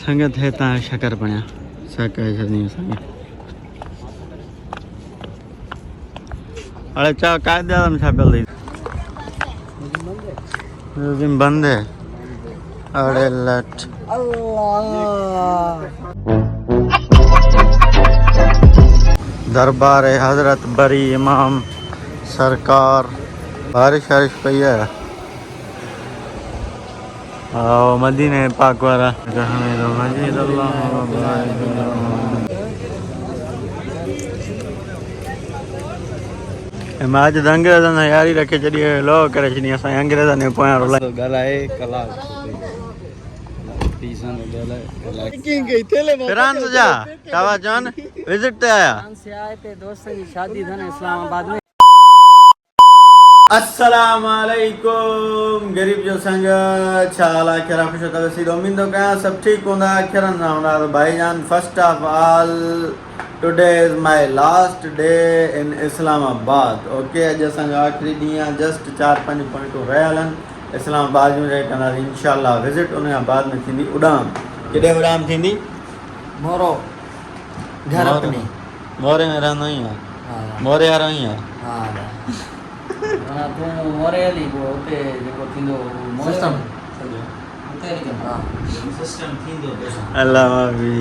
संगत है ता शकर पण्या सकाय जनी संग अरे चा काय द्या हम छापेल दे जिम बंद है अरे लट अल्लाह दरबार हजरत बरी इमाम सरकार बारिश पई है आओ मदीने पाक वाला आज अंग्रेजन यारी रखे चढ़ी लो करे छनी असा अंग्रेजन ने पोया रोला गलाए कला पीसन गलाए किंग गई थेले फ्रांस जा कावा जॉन विजिट ते आया फ्रांस से आए थे दोस्तों की शादी था इस्लामाबाद में। अस्सलाम वालेकुम गरीब जो संग छाला खरा खुश होता वसी उम्मीद का सब ठीक होंदा खरन ना भाईजान first of all today is my last day in Islamabad okay अज असांजो आखिरी ॾींहुं जस्ट 4-5 पॉइंटूं रहियल आहिनि इस्लामाबाद में रही कंदासीं इंशाल्लाह विज़िट उन बाद में थींदी उड़ान केॾे उड़ान थींदी मोरो घर अपनी मोरे में रहंदो ई आहे मोरे वारो ई आहे हा तूं मोरे हली उते जेको थींदो सिस्टम सिस्टम थींदो अल्लाह माफ़ी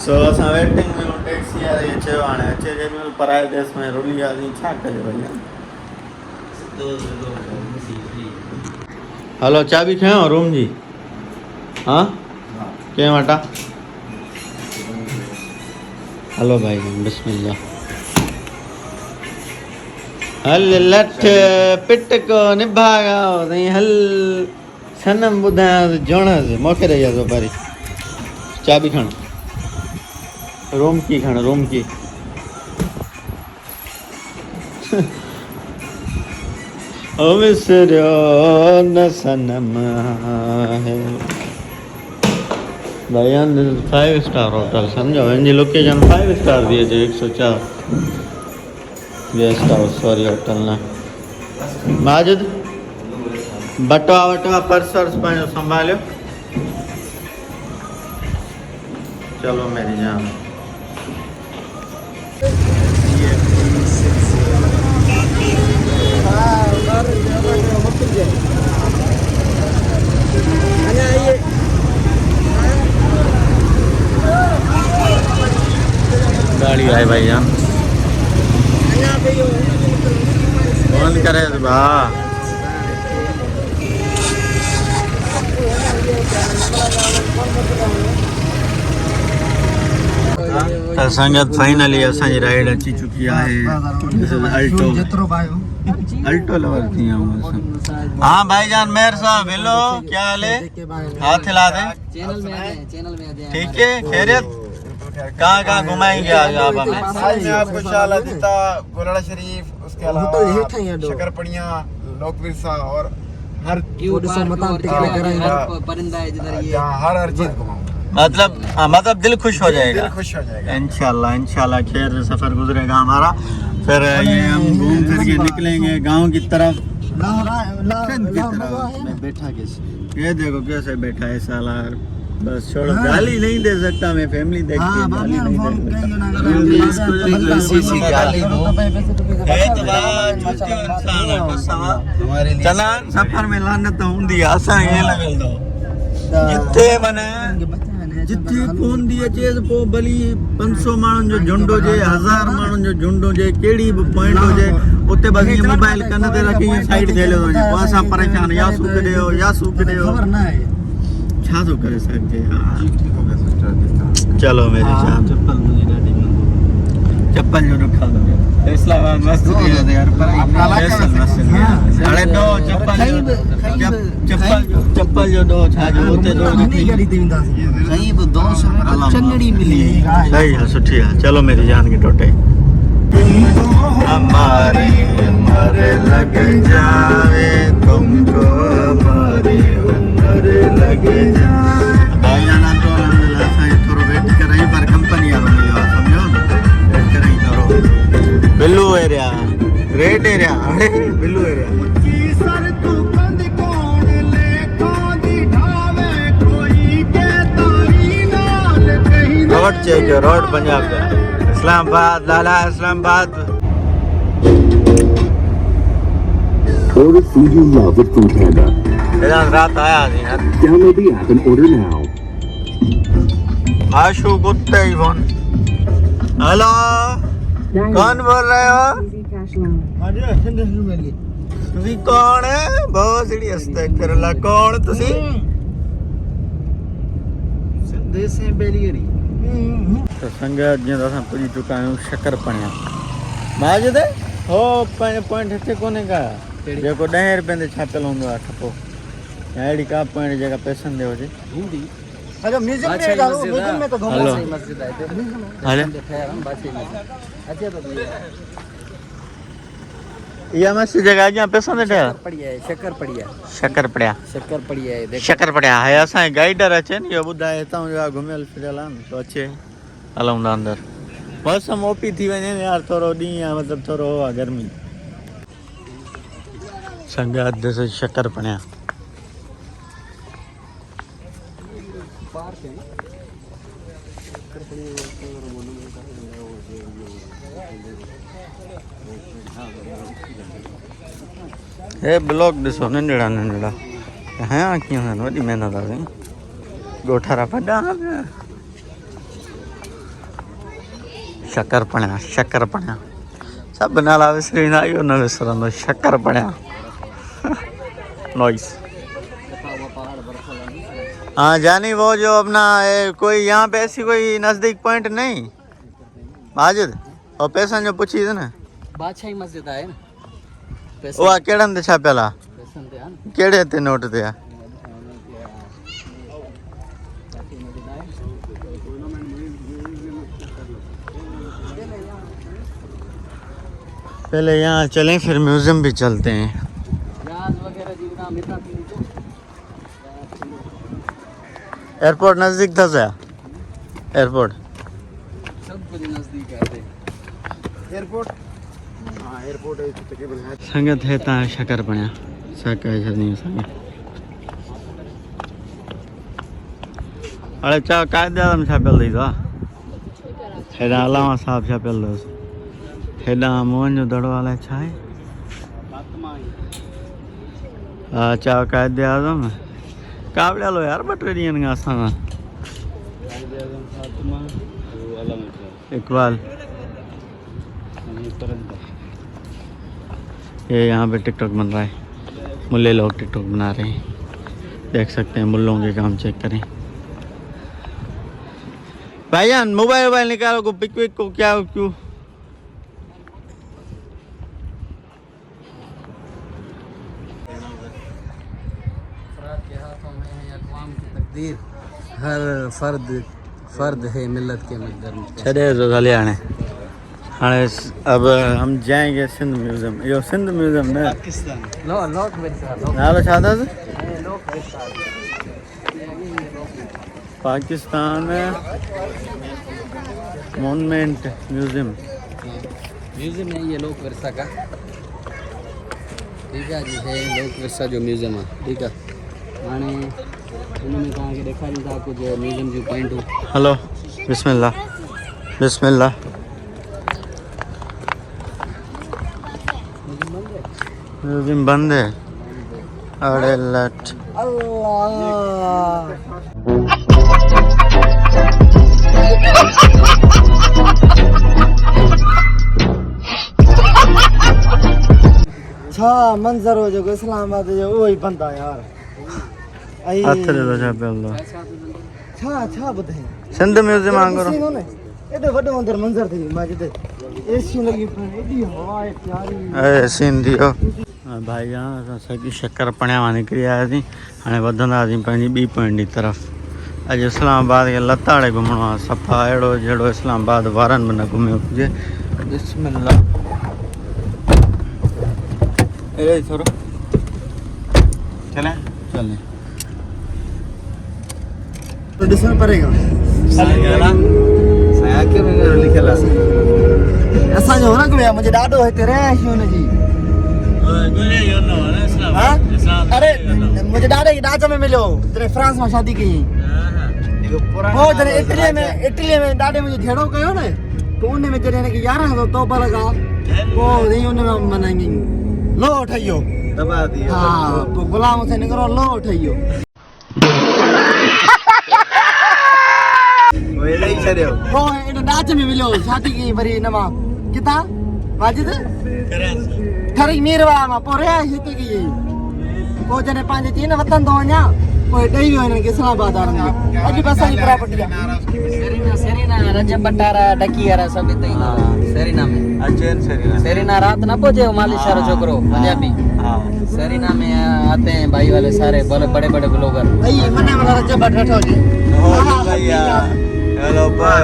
सो असां वेटिंग में टैक्सी वारे चयो हाणे अचे जंहिंमहिल पराए देश में रुली आहे छा कजे भैया हलो चाबी खयो रूम जी हाँ कंहिं वटां हलो भाई बिस्मिल्लाह हल लठ पिट को निभागा हल सनम ॿुधायांसि जोणसि मौके रही आहे पारी चाबी खण रूम की खण रूम की ओ विसरियो न सनम है भाईजान 5 स्टार होटल समझो इनकी लोकेशन 5 स्टार दी है 104 गेस्ट हाउस सॉरी होटल ना माजिद बटवा वटवा पर्स पंहिंजो संभालियो चलो मेरी जान गाड़ी आई भाई जान फोन करे बा संगत फाइनली असांजी राइड अची चुकी है अल्टो लवर थी हाँ भाईजान मेहर साहब हेलो क्या हाल है हाथ हिला दे चैनल में ठीक है खैरियत कहाँ घुमाएंगे आज आप हमें आज मैं आपको शाला देता गोलाड़ा शरीफ उसके अलावा शकरपड़िया लोकविरसा और हर परिंदा है जिधर ये हर चीज घुमाऊंगा मतलब दिल खुश हो जाएगा दिल खुश हो जाएगा इंशाल्लाह खैर सफर गुजरेगा हमारा फिर ये हम घूम फिर के निकलेंगे गांव की तरफ मैं बैठा कैसे ये देखो कैसे बैठा है साला बस छोड़ो गाली नहीं दे सकता मैं फैमिली देखती है गाली नहीं दे सकता गाली चला सफर में लानत हुंदी असां ये लगल दो जिथे मने जिथे फोन दी अचे पो भली 500 माण्हुनि जो झुंड हुजे 1000 माण्हुनि जो झुंड हुजे कहिड़ी बि पॉइंट हुजे उते बस ये मोबाइल कन ते रखी साइड थी हलियो वञे पोइ असां परेशान या सूक ॾियो छा थो करे सघे चलो मेरी जान चप्पल जो न खा दो इस्लामाबाद मस्त दिया था यार पर अरे दो चप्पल जो दो छा जो होते दो सही वो 200 चंगड़ी मिली सही है सुठी है चलो मेरी जान की टोटे हमारी उम्र लग जावे तुमको हमारी उम्र लग जावे भाई जाना तो अल्हम्दुलिल्लाह सही थोड़ा वेट कर रही पर कंपनी आ रही है समझो वेट कर रही थोड़ा बिल्लू एरिया ग्रेट एरिया अरे बिल्लू एरिया रोड चेक करो, रोड पंजाब का इस्लामाबाद लाला Islamabad. Order food you love with Food Panda. रात आया नहीं यार। Download the app and order now. आशु कुत्ते ही फोन। हेलो, कौन बोल रहे हो? तुसी कौन है? बहुत सीरियस थे करला कौन तुसी? संदेश है बेलियरी। तो संगत जी असां पुॼी चुका आहियूं शक्करपणिया। माजिद हो पॉइंट हिते कोन्हे का जेको 10 रुपए ते छापियल हूंदो आहे ठपो या अहिड़ी का पॉइंट जेका पैसनि ते हुजे। अच्छा म्यूजियम में डालो, म्यूजियम में तो घुमना हेलो। सही मस्जिद है। हले हम बादशाही मस्जिद। अच्छा तो इहा मस्त जगह अॻियां पैसनि ते ठहियल पड़िया है, शक्कर पड़िया। शक्करपणिया है देख। शक्करपणिया है। असांजे गाइडर अचे न इहो ॿुधाए हितां जो घुमियल फिरियल आहे न तो अचे हलूं था अंदरि। मौसम ओपी थी वञे न यार, थोरो ॾींहुं आहे मतिलबु थोरो हो आहे गर्मी। संगत दिस इज शक्करपणिया। हे ब्लॉक ॾिसो नंढड़ा नंढड़ा हाँ कीअं आहिनि, वॾी महिनत आहे ॻोठारा वॾा। शक्करपणिया शक्करपणिया सभु नाला विसरी वेंदा, इहो न विसरंदो शक्करपणिया। नॉइस। हाँ जानी वो जो अपना कोई यहाँ पे ऐसी कोई नज़दीक पॉइंट नहीं माजिद और पैसनि जो पुछी न बादशाही मस्जिद है ना। उहा कहिड़नि ते छापियल आहे, पैसन ते है कहिड़े ते नोट ते आहे? पहले यहाँ चलें फिर म्यूजियम भी चलते हैं। एयरपोर्ट नज़दीक था क्या? एयरपोर्ट सब कुछ नजदीक है। एयरपोर्ट हाँ एयरपोर्ट है तकरीबन है। संगत है ता शक्करपणिया साकाय छॾणी असांखे। हाणे चओ क़ाइदे आज़म छापियल अथई तो हेॾां अलामा साहब छापियल अथसि, हेॾां मोहन जो दड़ो अलाए छा आहे। हा चओ क़ाइदे आज़म कावड़ियल हो यार 2-3 ॾींहंनि खां असां सां। इकबाल ये यहाँ पे टिकटॉक बन रहा है, मुल्ले लोग टिकटॉक बना रहे हैं, देख सकते हैं मुल्लों के काम चेक करें। भाईजान मोबाइल निकालो को पिक विक को क्या क्यों हर फर्द है मिल्लत के मकदर में। छड़े जो हले हाणे अब हम जाएंगे सिंध म्यूजियम। यो सिंध म्यूजियम न पाकिस्तान लोक विरसा नालो छा अथसि? लोक विरसा पाकिस्तान मॉन्यूमेंट म्यूजियम है ये लोक विरसा का। ठीक है जी, है लोक विरसा जो म्यूजियम है। ठीक है हाणे उनमें तव्हांखे ॾेखारियूं था कुझु म्यूजियम जूं पॉइंटूं। हेलो बिस्मिल्लाह बिस्मिल्लाह। म्यूजियम बंद है। अरे लट छा मंज़र हो जेको इस्लामाबाद जो उहो ई बंदि आहे यार। हथ दे दो छापियल छा ॿुधाई सिंध म्यूजियम वांगुरु एॾो वॾो अंदरि मंज़र थी मां जिते एसियूं लॻी पियूं एॾी हवा आहे प्यारी। ए सिंधी हो भाई असां सॼी शक्करपणिया मां निकिरी आयासीं। हाणे वधंदासीं पंहिंजी ॿी पॉइंट जी तरफ़। अॼु इस्लामाबाद खे लताड़े घुमणो आहे, सफ़ा अहिड़ो जहिड़ो इस्लामाबाद वारनि बि न घुमियो हुजे। बिस्मिल्लाह अरे थोरो चलें चलें तो ॾिसणु पड़ेगा लिखियल आहे असांजो हुन विया मुंहिंजो ॾाढो हिते रहिश हुनजी। अरे मुंहिंजे ॾाॾे खे ॾाच में मिलियो तॾहिं फ्रांस मां शादी कई। पुराना ओ जने इटली में ॾाढे मुंहिंजो झेड़ो कयो न तो उन में जॾहिं हिनखे 1100 तोबा लॻा पोइ वरी उन में माना लो ठही वियो दबा दिया हा पोइ गुलाम हुसैन हिकिड़ो लो ठही वियो वही छड़ियो पोइ इन नाच में मिलियो शादी कई वरी हिन मां किथां वाजिद ठरी मीरवा मां पोइ रिहाइश हिते कई पोइ जॾहिं पंहिंजे चीन वतन थो वञा पोइ ॾेई वियो हिननि खे इस्लामाबाद वारनि खे अॼु बि असांजी प्रॉपर्टी आहे सेरीना रजब बटारा डकी वारा सभु हिते ईंदा सेरीना में अचेन सेरीना सेरीना रात न पहुंचे मालिश वारो छोकरो पंजाबी हाँ सेरीना में आते हैं भाई वाले सारे बड़े बड़े ब्लॉगर भई मने वाला रजब बटारा जी हो भैया हेलो पर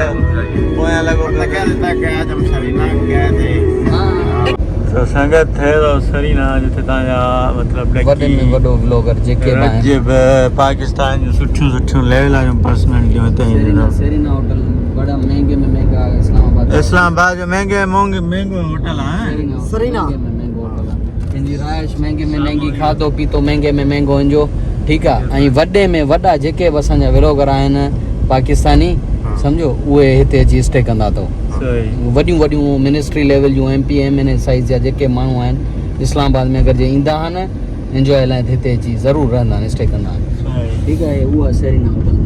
पोया लगो क्या देता कि आज हम शरीना गए थे तो संगत थे तो सरीना जिते ताजा मतलब वॾे में वॾो ब्लॉगर जेके रजब पाकिस्तान जो सुठियूं लेवल जो पर्सनालिटियूं हिते ईंदियूं सेरीना होटल बड़ा महंगे में महंगा इस्लामाबाद जो महंगो होटल है सरीना महंगो होटल आहे इनजी राइश महंगे में महंगी खाधो पीतो महंगे में महंगो इनजो ठीकु आहे ऐं वॾे में वॾा जेके बि असांजा ब्लॉगर आहिनि पाकिस्तानी सम्झो उहे हिते अची स्टे कंदा अथव वॾियूं मिनिस्ट्री लेवल जूं MP MNA साइज़ जा जेके माण्हू आहिनि इस्लामाबाद में अगरि जे ईंदा आहिनि इंजॉय लाइ हिते अची ज़रूरु रहंदा आहिनि स्टे कंदा आहिनि ठीकु आहे उहा सेरीना होटल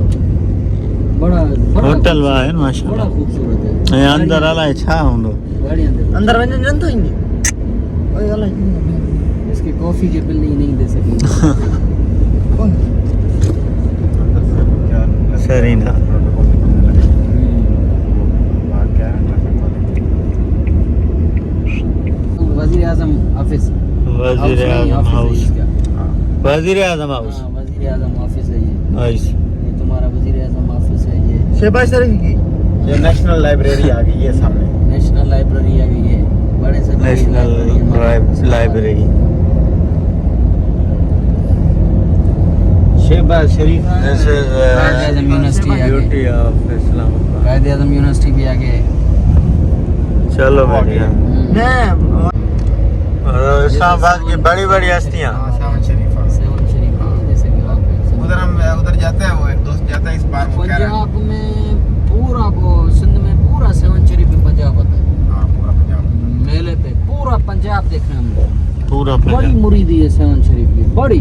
बड़ा होटल आहे माशाल्लाह बड़ा खूबसूरत है ऐं अंदर अलाए छा हूंदो बड़ी अंदर वञण जन तो ईंदी ओए अलाए इसकी कॉफी के बिल नहीं दे सकेंगे सरीना वजीर आजम ऑफिस वजीर आजम हाउस वजीर आजम हाउस वजीर आजम ऑफिस है ये आइस ये तुम्हारा वजीर आजम ऑफिस है ये शहबाज शरीफ की ये नेशनल लाइब्रेरी आ गई है सामने नेशनल लाइब्रेरी आ गई है बड़े से national library Shahbaz Sharif this is Quaid-e Azam university आ गई ब्यूटी ऑफ इस्लामाबाद कायदे आजम यूनिवर्सिटी भी आ गए चलो बढ़िया मैं इस्लामाबाद की बड़ी बड़ी हस्तियां शाहबाज शरीफ सेवन शरीफ जैसे कि वहाँ पे उधर हम उधर जाते हैं वो एक दोस्त जाता है इस बार वो कह रहा है पंजाब में पूरा वो सिंध में पूरा सेवन शरीफ में पंजाब होता है हाँ पूरा पंजाब मेले पे पूरा पंजाब देखने हमको पूरा बड़ी मुरीदी है सेवन शरीफ की बड़ी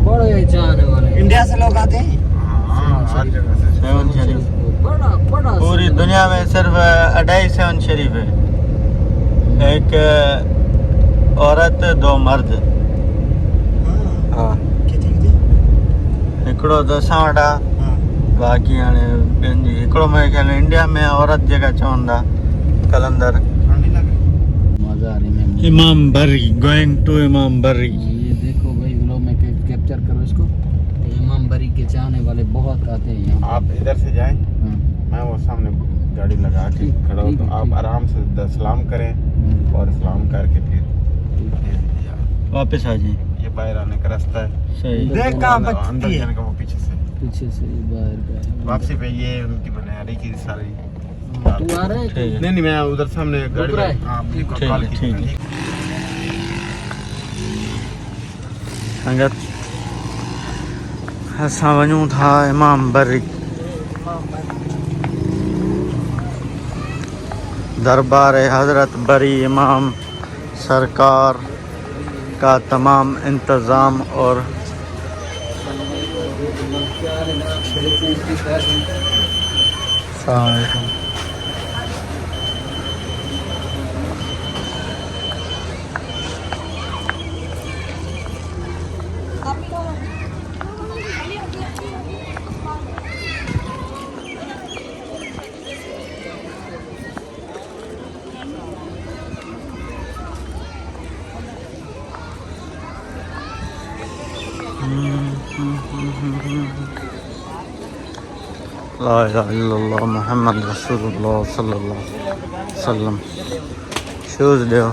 बड़े चाहने वाले इंडिया से लोग आते हैं हाँ हर जगह से सेवन शरीफ बड़ा बड़ा पूरी दुनिया में सिर्फ 2.5 सेवन शरीफ है एक औरत 2 मर्द हाँ हिकिड़ो त असां वटि आहे बाक़ी हाणे ॿियनि जी हिकिड़ो मुंहिंजे ख्याल में इंडिया में औरत जेका चवंदा कलंदर ठंडी लग रही मजा आ रही है इमाम बरी गोइंग टू इमाम बरी ये देखो भाई व्लॉग में कैप्चर करो इसको इमाम बरी के चाहने वाले बहुत आते हैं यहाँ आप इधर से जाएं मैं वो सामने गाड़ी लगा के ठीक, खड़ा हूँ ठीक तो है, आप ठीक। आराम से सलाम करें और सलाम करके फिर वापस आ जाए ये बाहर आने का रास्ता है सही देख कहाँ अंदर बचती है जाने का वो पीछे से पीछे से बाहर वापसी पे ये उनकी बनारी की सारी तू आ रहा है ठीक है नहीं मैं उधर सामने गाड़ी रहा है? में हाँ ठीक है, कॉल की ठीक है। थी। संगत असां वञूं था इमाम बरी दरबार हजरत बरी इमाम सरकार का तमाम इंतज़ाम और अस्सलाम वालेकुम ला इलाहा इल्लल्लाह मुहम्मद रसूलुल्लाह सल्लल्लाहु अलैहि वसल्लम शूज़ ॾियो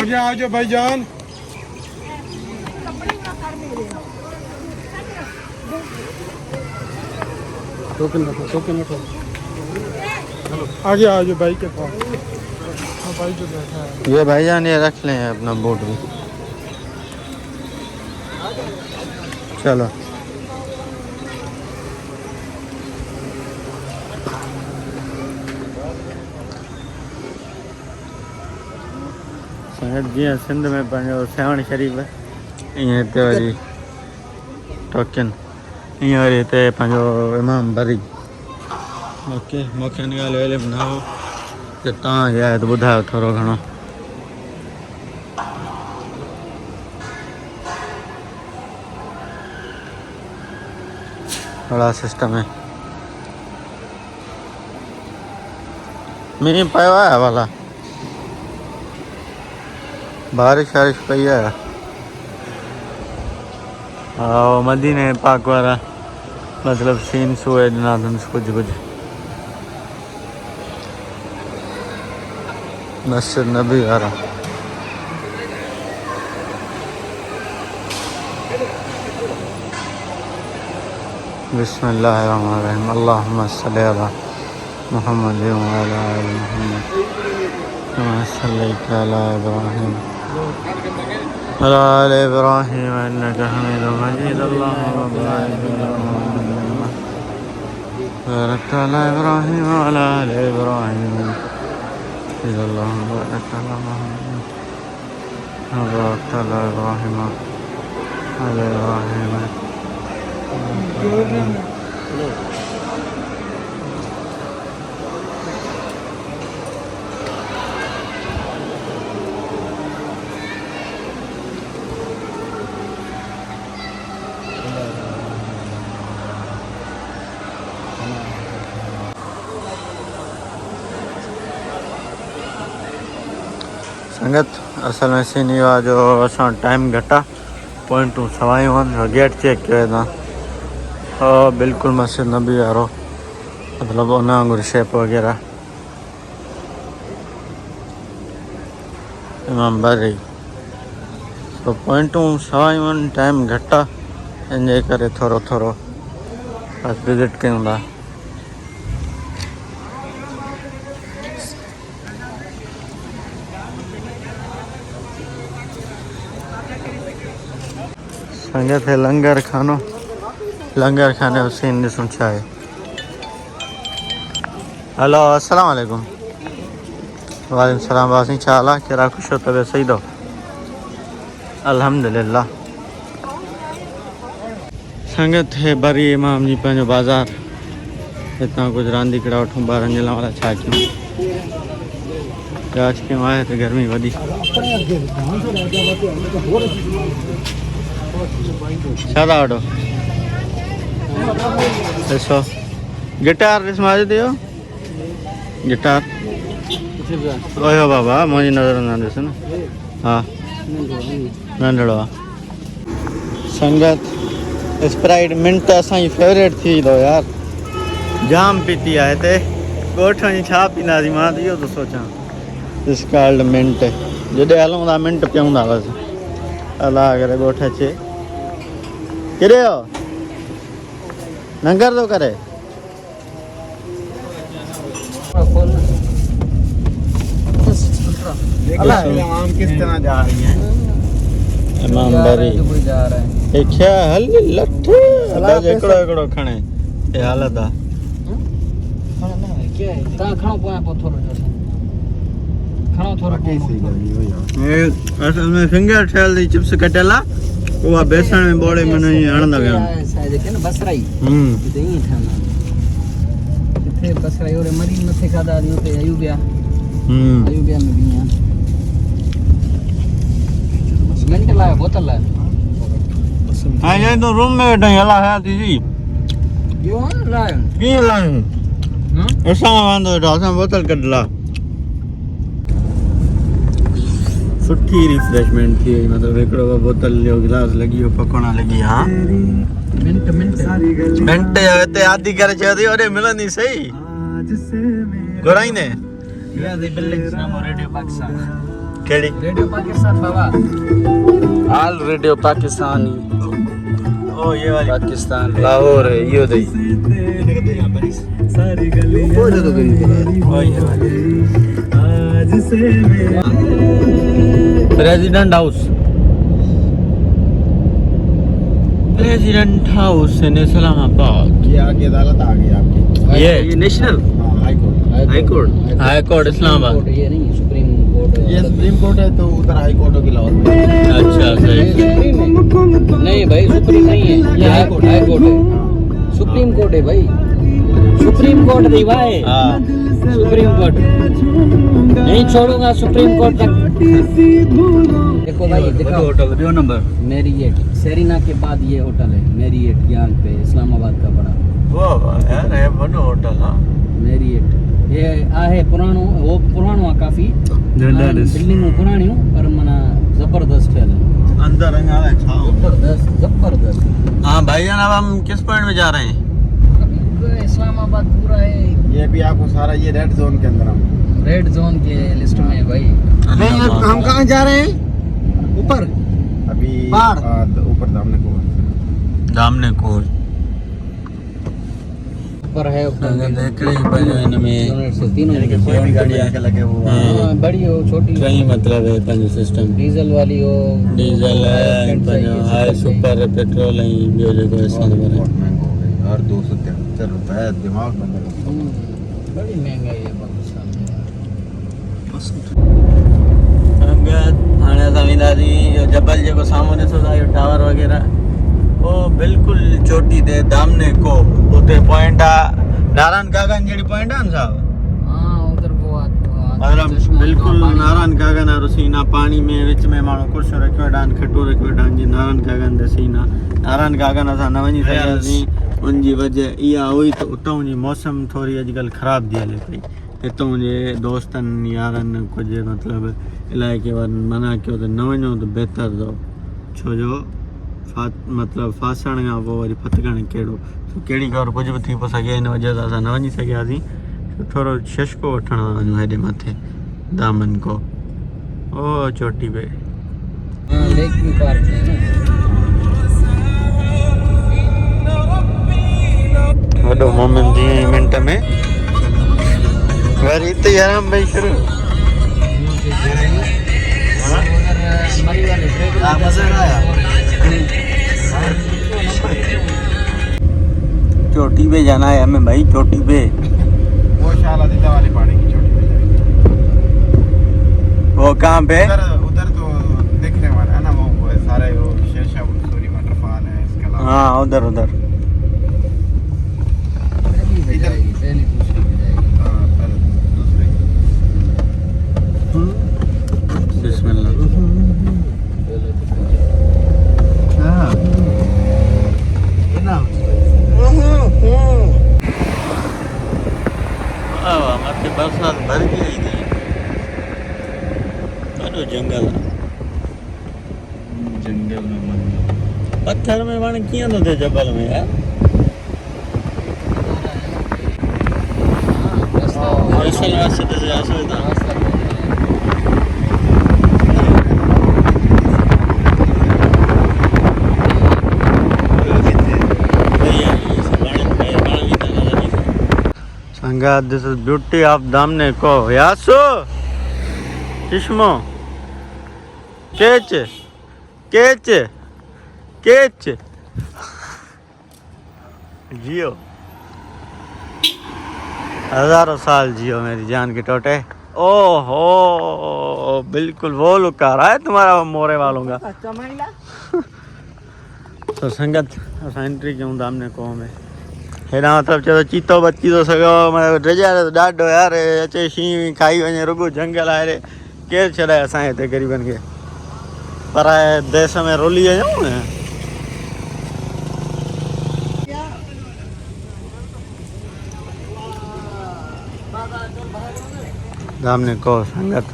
आ जाओ भाईजान टोकन रखो आ जाओ भाई के पास भाई जो बैठा है ये भाईजान ये रख लें अपना बोट भी। चलो संगत जी सिंध में पंहिंजो सेवण शरीफ़ ईअं हिते वरी टोकिन ईअं वरी हिते पंहिंजो इमाम बरी। ओके मूंखे हिन ॻाल्हि जो इल्मु न हो त तव्हां इहा आहे त ॿुधायो थोरो घणो। बड़ा सिस्टम है। मींहुं पियो आहे भला बारिश वारिश पई आहे। हा मदीने पाक वारा मतलब सीन सुए ॾिना अथनि कुझु कुझु। मस्जिद नबी वारा बिस्मिल्लाहिर्रहमानिर्रहीम अल्लाहुम्मा सल्लि अला मुहम्मद व अला आलि मुहम्मद कमा सल्लैता अला इब्राहीम अला आलि इब्राहीम इन्नका हमीदुम मजीद अल्लाहुम्मा बारिक अला इब्राहीम व अला आलि इब्राहीम अल्लाहुम्मा बारिक अला मुहम्मद व अला इब्राहीम अला इब्राहीम। संगत असल में सीन इहो आहे जो असां टाइम घटि आहे पॉइंटूं सवायूं आहिनि गेट चेक कयो तव्हां बिल्कुलु मस्जिद नबी वारो मतिलबु उन वांगुरु शेप वग़ैरह इमाम बरी तो पॉइंटूं सवायूं आहिनि टाइम घटि आहे इनजे करे थोरो थोरो बसि विज़िट कयूं था। संगत है लंगर खानो लंगर खाने जो सीन ॾिसूं छा आहे। हलो अस्सलाम वालेकुम। वालेकुम सलाम वासी छा हाल आहे कहिड़ा ख़ुशि हो तबियत सही अथव? अल्हम्दुलिल्लाह। संगत है बरी इमाम जी पंहिंजो बाज़ार हितां कुझु रांदीकड़ा वठूं ॿारनि जे लाइ छा कयूं आज क्यों आए थे गर्मी वधी छा था वठो ॾिसो गिटार ॾिस मां थियो गिटार ओयो बाबा मुंहिंजी नज़र न ॾिस न हा नंढड़ो आहे। संगत स्प्राइट मिंट असांजी फेवरेट थी अथव यार जाम पीती आहे हिते ॻोठ वञी छा पींदासीं मां त इहो थो सोचां। स्काल्ड मिंट जॾहिं हलूं था मिंट पियूं था बसि अलाह करे ॻोठ अचे किरे हो नंगर थो करे आम किस तरह जा रही है इमाम बरी हे क्या हल लठ हिकिड़ो हिकिड़ो खणे हे हालत आहे असल में फिंगर ठहियल थी चिप्स कटियल आहे उहा बेसण में बोड़े में न हणंदा विया बसराई किथे बसराई और मरीन मथे खाधा ते अयूबिया अयूबिया में भी है मिंट लाए बोतल लाए हां ये तो रूम में वेठा हला है दीदी यो लाए की लायूं असां वांदो असां बोतल कढला सुठी रिफ्रेशमेंट थी वई मतलब हिकिड़ो बोतल जो गिलास लॻी वियो पकोड़ा लॻी हा मिंट हिते आदि करे चयो थी ओॾे मिलंदी सही घुराईंदे या द बिल्डिंग्स नाम रेडियो पाकिस्तान कहिड़ी रेडियो पाकिस्तान बाबा हाल रेडियो पाकिस्तान ओ ये वाली पाकिस्तान लाहौर है इहो दई सारी गली ओ ये वाली प्रेसिडेंट हाउस इन इस्लामाबाद। ये आगे अदालत आ गई आपकी। ये नेशनल हाँ, high court. High court Islamabad. ये नहीं सुप्रीम कोर्ट ये सुप्रीम कोर्ट है तो उधर हाई कोर्ट होगी लाहौर में। अच्छा सही। नहीं भाई सुप्रीम नहीं है, ये हाई कोर्ट है। सुप्रीम कोर्ट है भाई, सुप्रीम कोर्ट नहीं भाई। हाँ सुप्रीम कोर्ट नहीं छोड़ूंगा सुप्रीम कोर्ट तक। देखो भाई देखो होटल दो नंबर। मेरिएट सेरिना के बाद ये होटल है मेरिएट, यहाँ पे इस्लामाबाद का बड़ा वो यार है बड़ो होटल। हाँ मेरिएट ये आहे पुराणो, वो पुराणो आहे काफ़ी बिल्डिंगूं पुराणियूं पर माना ज़बरदस्त ठहियल आहिनि। अंदर है छाओ। जबरदस्त। हाँ भाईजान अब हम किस पॉइंट में जा रहे हैं? अभी इस्लामाबाद पूरा है ये भी आपको सारा ये रेड जोन के अंदर हम। रेड जोन के लिस्ट में है भाई। नहीं हम कहाँ जा रहे हैं? ऊपर अभी पहाड़। ऊपर दामने को दामने कोल ऊपर है ऊपर देख रही इनमें से तीनों कोई भी गाड़ी आके लगे वो हाँ, बड़ी हो छोटी हो, कई मतलब है पंहिंजो सिस्टम। डीजल वाली हो डीजल है पंहिंजो हाई सुपर पेट्रोल है ॿियो जेको असां बहुत महंगा हो गई। हर 273 रुपए दिमाग में लगा। बड़ी महंगाई है पाकिस्तान में। हाणे असां वेंदासीं इहो जबल जेको साम्हूं ॾिसो था इहो टावर वग़ैरह वो बिल्कुल चोटी ते दामने को उते पॉइंट आ नारायण कागन जहिड़ी पॉइंट आहे न साहब। हाँ उधर वो मतलब बिल्कुल नारायण कागन आहे सीन आहे पानी में विच में माण्हू कुर्सियूं रखियो वेठा आहिनि खटो रखियो वेठा आहिनि जीअं नारायण कागन ते सीन आहे। नारायण कागन असां न वञी सघियासीं उनजी वजह इहा हुई त उतां जी मौसम थोरी अॼुकल्ह ख़राबु थी हले पई। हितां जे दोस्तनि यारनि कुझु मतिलबु इलाइक़े वारनि मना कयो त न वञो त बहितर अथव छो जो मतलब फासण खां पोइ वरी फतकण कहिड़ो कहिड़ी ख़बर कुझु बि थी पियो सघे। हिन वजह सां असां न वञी सघियासीं। थोरो शशको वठण वञूं हेॾे मथे दामन को ओ चोटी पे। हाँ लेक व्यू पार्क है ना। वॾो मोमेंट थी वियो मिंट में वरी हिते ई आराम भई शुरू। मरी वाले चोटी पे जाना है हमें भाई चोटी पे। वो शाला दीदा वाली पहाड़ी की चोटी पे जाएंगे। वो कहाँ पे? उधर तो देखने वाला है ना वो सारे वो शेरशाह सूरी वाटरफॉल है इसके अलावा। हाँ उधर उधर पहली दूसरी पे जाएगी। हाँ, पहले दूसरे बिस्मिल्लाह। हाँ ये ना मथे बरसात भर गई थी। ॾाढो जंगल आहे। जंगल में पत्थर में वण कीअं थो थिए जबल में यार। असल वास्ते त असुल था। संगात दिस इज ब्यूटी ऑफ दामने को यासो चश्मो केच केच केच जियो हजारों साल जियो मेरी जान के टोटे। ओहो बिल्कुल वो लुक आ रहा है तुम्हारा मोरे वालों का। तो संगत असां एंट्री कयूं दामने को में हेॾा मतिलबु चयो चीतो बची थो सघो मतलब ड्रेजर ॾाढो यार अचे शींहं वीं खाई वञे रुगो जंगल आहे रे केरु छॾाए असांजे हिते ग़रीबनि खे पराए देश में रोली वञूं न। दामने को संगत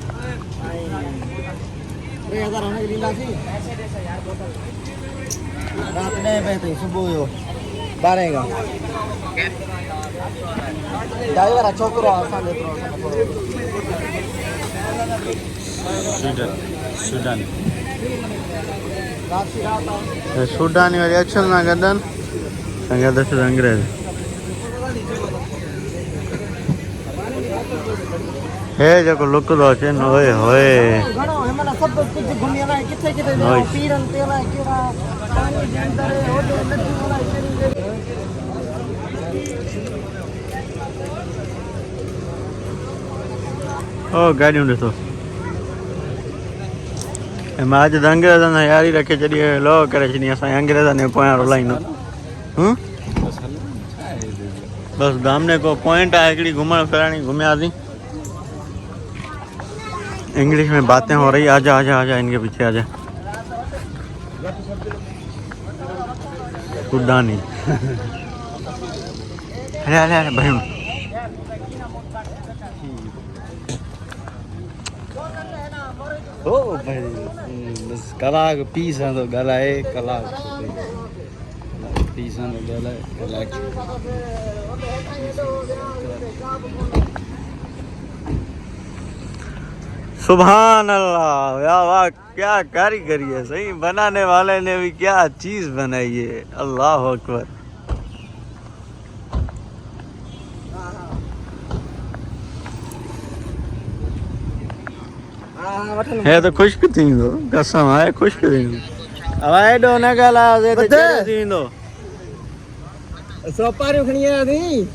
3000 हुनखे ॾींदासीं राति 10 बजे ताईं सुबुह जो 12 खां ड्राइवर आहे छोकिरो आहे असांजे सूडान राति आहे सूडानी वरी अचनि था गॾनि संगत अचनि अंग्रेज हे जेको लुक थो अचे न ओए होए घणो हिन महिल सभु कुझु घुमी अलाए किथे किथे ओए। पीरनि ते अलाए कहिड़ा पाणी जे अंदरि होॾे नदियूं अलाए कहिड़ी ओ गाड़ियूं ॾिसो ऐं मां अॼु त अंग्रेज़नि सां यारी रखे छॾी लो करे छॾी असां अंग्रेज़नि जे पोयां रुलाईंदो बस सामने को पॉइंट है हिकिड़ी घुमण फिरण घुमियासीं इंग्लिश में बातें हो रही आजा आजा आजा इनके पीछे आजा सुडानी अरे अरे अरे भाई ओ भाई बस कलाक पीस तो ॻाल्हाए कलाक पीस तो ॻाल्हाए कलाक सुभान अल्लाह या वाह क्या कारीगरी है सही बनाने वाले ने भी क्या चीज बनाई है अल्लाह अकबर है तो खुश्क थींदो कसम आहे खुश्क थींदो अब एॾो न ॻाल्हायोसीं त चहिरो थींदो सोपारियूं खणी आयासीं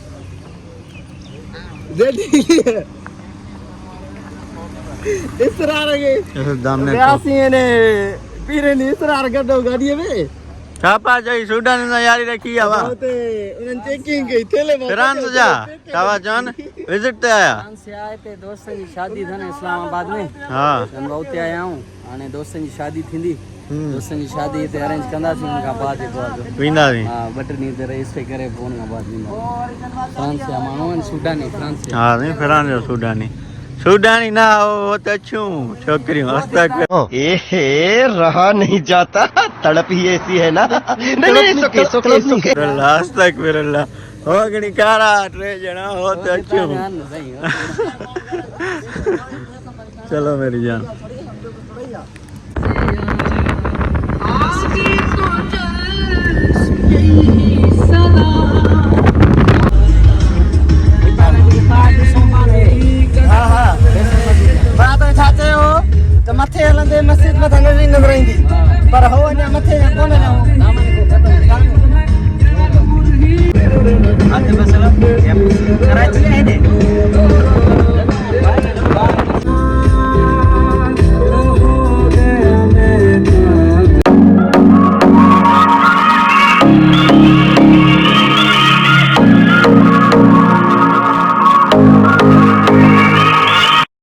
इसरार खे दामने वियासीं ने पीरनि जी इसरार गॾो गाॾीअ में छा पा चई सूडान सां यारी रखी आहे वाह हुते उन्हनि चेकिंग कई थेले में फ्रांस जा छा था चवनि विजिट ते आया फ्रांस से आए पे दोस्तनि जी शादी था न इस्लामाबाद में हा हम उते आया हूं हाणे दोस्तनि जी शादी थींदी दोस्तनि जी शादी हिते अरेंज कंदासीं हुन खां बाद जेको आहे वेंदासीं हा 2 ॾींहं ते रजिस्टर करे पोइ हुन खां बाद वेंदासीं फ्रांस जा माण्हू आहिनि सूडानी फ्रांस जा हा नहीं फिरान जो सूडानी सूडानी ना हो तो अच्छूं छोकरियों हस्तक एहे रहा नहीं जाता तड़प ही ऐसी है ना नहीं सुके सुके सुके हस्तक फिरल्ला हो गणी कारा ट्रे जना हो तो अच्छूं चलो मेरी जान बात छा चयो त मथे हलंदे मस्जिद मथां नज़र ईंदी पर हो अञा मथे कोन